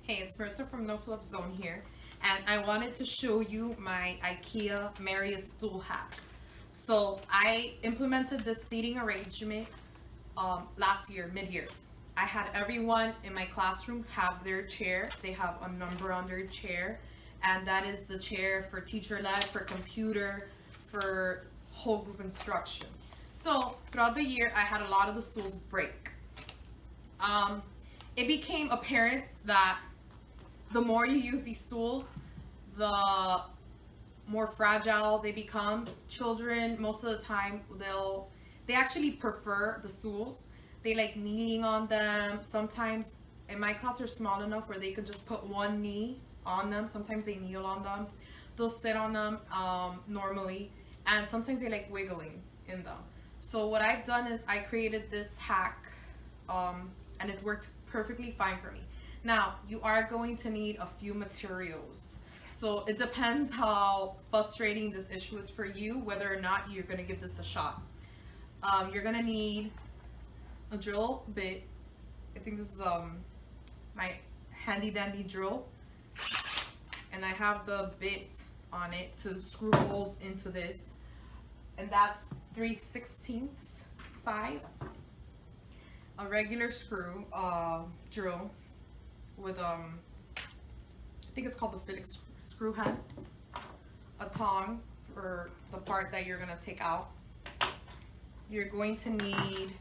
Hey, it's Ferrous from No Fluff Zone here, and I wanted to show you my Ikea Marius stool hack. So I implemented this seating arrangement last year, mid-year. I had everyone in my classroom have their chair. They have a number on their chair, and that is the chair for teacher-led, for computer, for whole group instruction. So throughout the year, I had a lot of the stools break. It became apparent that the more you use these stools, the more fragile they become. Children, most of the time, they actually prefer the stools. They like kneeling on them. Sometimes, in my class, are small enough where they could just put one knee on them. Sometimes they kneel on them. They'll sit on them normally, and sometimes they like wiggling in them. So what I've done is I created this hack, and it's worked perfectly fine for me. Now, you are going to need a few materials. So it depends how frustrating this issue is for you, whether or not you're going to give this a shot. You're going to need a drill bit. I think this is my handy dandy drill. And I have the bit on it to screw holes into this. And that's 3/16 size. A regular screw drill with I think it's called the Phillips screw head, a tong for the part that you're gonna take out. You're going to need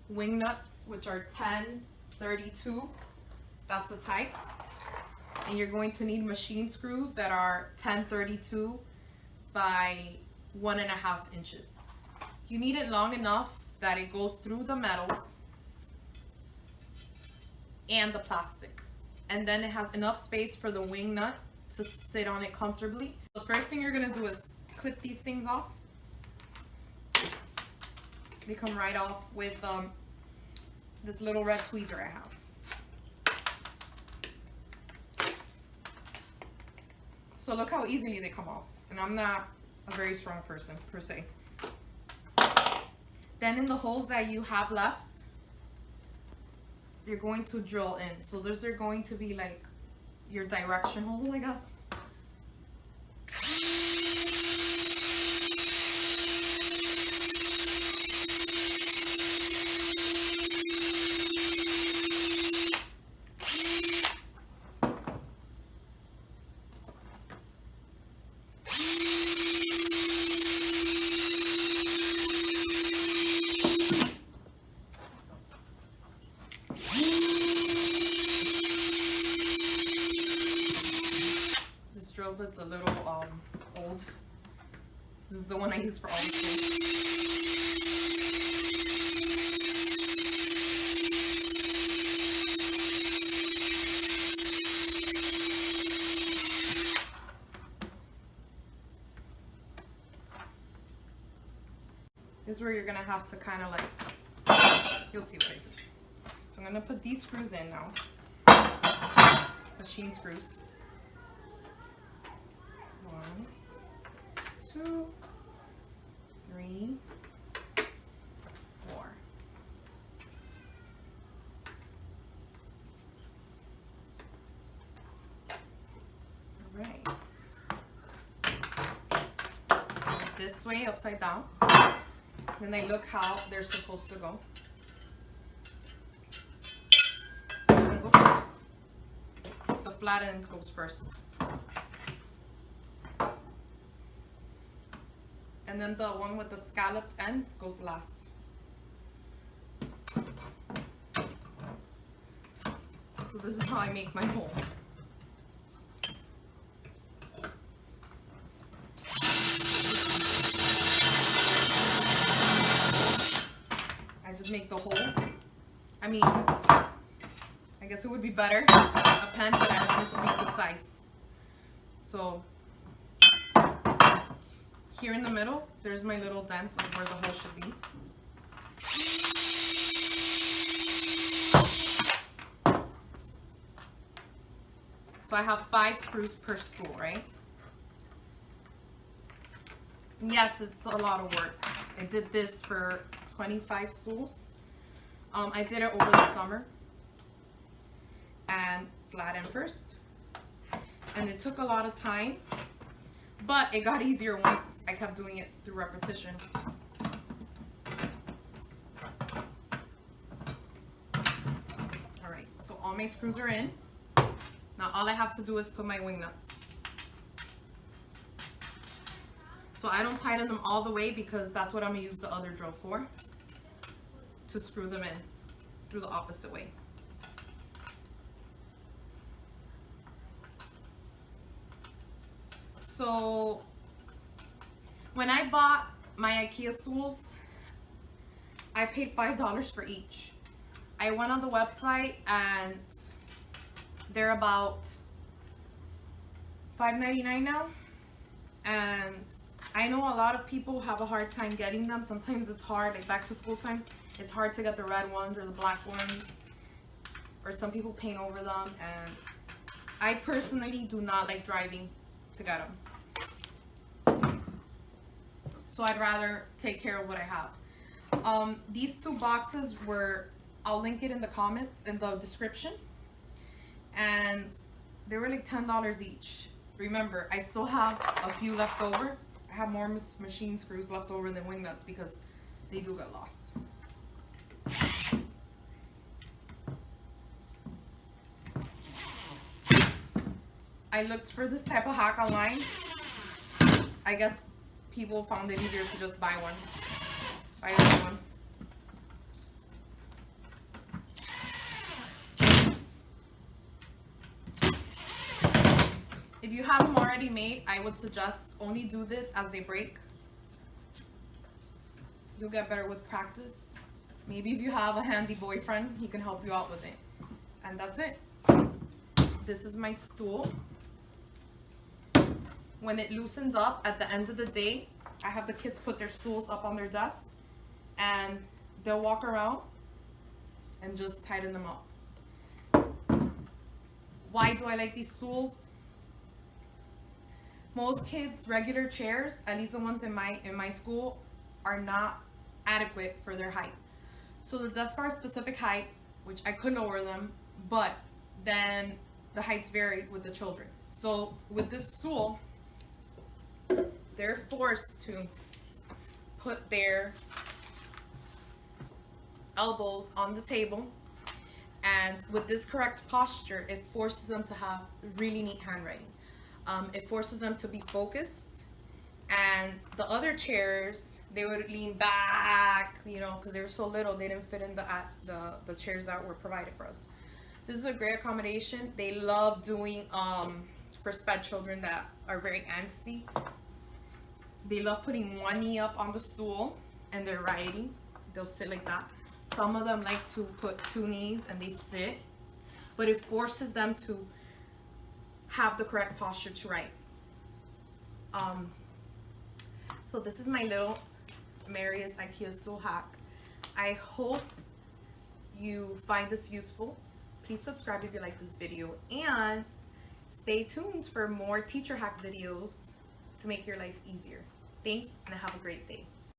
wing nuts, which are 1032. That's the type. And you're going to need machine screws that are 1032 by 1.5 inches. You need it long enough that it goes through the metals and the plastic, and then it has enough space for the wing nut to sit on it comfortably. The first thing you're gonna do is clip these things off. They come right off with this little red tweezer I have. So look how easily they come off, and I'm not a very strong person per se. Then in the holes that you have left, you're going to drill in. So they're going to be like your direction holes, I guess. Drill bit's a little old. This is the one I use for all the tools. This is where you're gonna have to kind of like, you'll see what I do. So I'm gonna put these screws in now, machine screws. 1, 2, 3, 4. All right. This way, upside down. Then they look how they're supposed to go. This one goes first. The flat end goes first. And then the one with the scalloped end goes last. So this is how I make my hole. I just make the hole. I mean, I guess it would be better a pen, but I want it to be precise. So here in the middle, there's my little dent of where the hole should be. So I have 5 screws per stool, right? Yes, it's a lot of work. I did this for 25 stools. I did it over the summer. and flatten first. And it took a lot of time, but it got easier once I kept doing it through repetition. All right, so all my screws are in. Now all I have to do is put my wing nuts. So I don't tighten them all the way because that's what I'm gonna use the other drill for, to screw them in through the opposite way. So when I bought my Ikea stools, I paid $5 for each. I went on the website and they're about $5.99 now. And I know a lot of people have a hard time getting them. Sometimes it's hard, like back to school time, it's hard to get the red ones or the black ones. Or some people paint over them. And I personally do not like driving to get them. So I'd rather take care of what I have. These two boxes were, I'll link it in the comments, in the description. And they were like $10 each. Remember, I still have a few left over. I have more machine screws left over than wing nuts because they do get lost. I looked for this type of hack online. I guess people found it easier to just buy one. Buy another one. If you have them already made, I would suggest only do this as they break. You'll get better with practice. Maybe if you have a handy boyfriend, he can help you out with it. And that's it. This is my stool. When it loosens up at the end of the day, I have the kids put their stools up on their desk and they'll walk around and just tighten them up. Why do I like these stools? Most kids' regular chairs, at least the ones in my school, are not adequate for their height. So the desks are a specific height, which I could lower them, but then the heights vary with the children. So with this stool, they're forced to put their elbows on the table, and with this correct posture, it forces them to have really neat handwriting. It forces them to be focused, and the other chairs, they would lean back, you know, because they were so little, they didn't fit in the chairs that were provided for us. This is a great accommodation. They love doing for SPED children that are very angsty. They love putting one knee up on the stool and they're writing. They'll sit like that. Some of them like to put two knees and they sit, but it forces them to have the correct posture to write. So this is my little Maria's Ikea stool hack. I hope you find this useful. Please subscribe if you like this video, and stay tuned for more teacher hack videos to make your life easier. Thanks, and have a great day.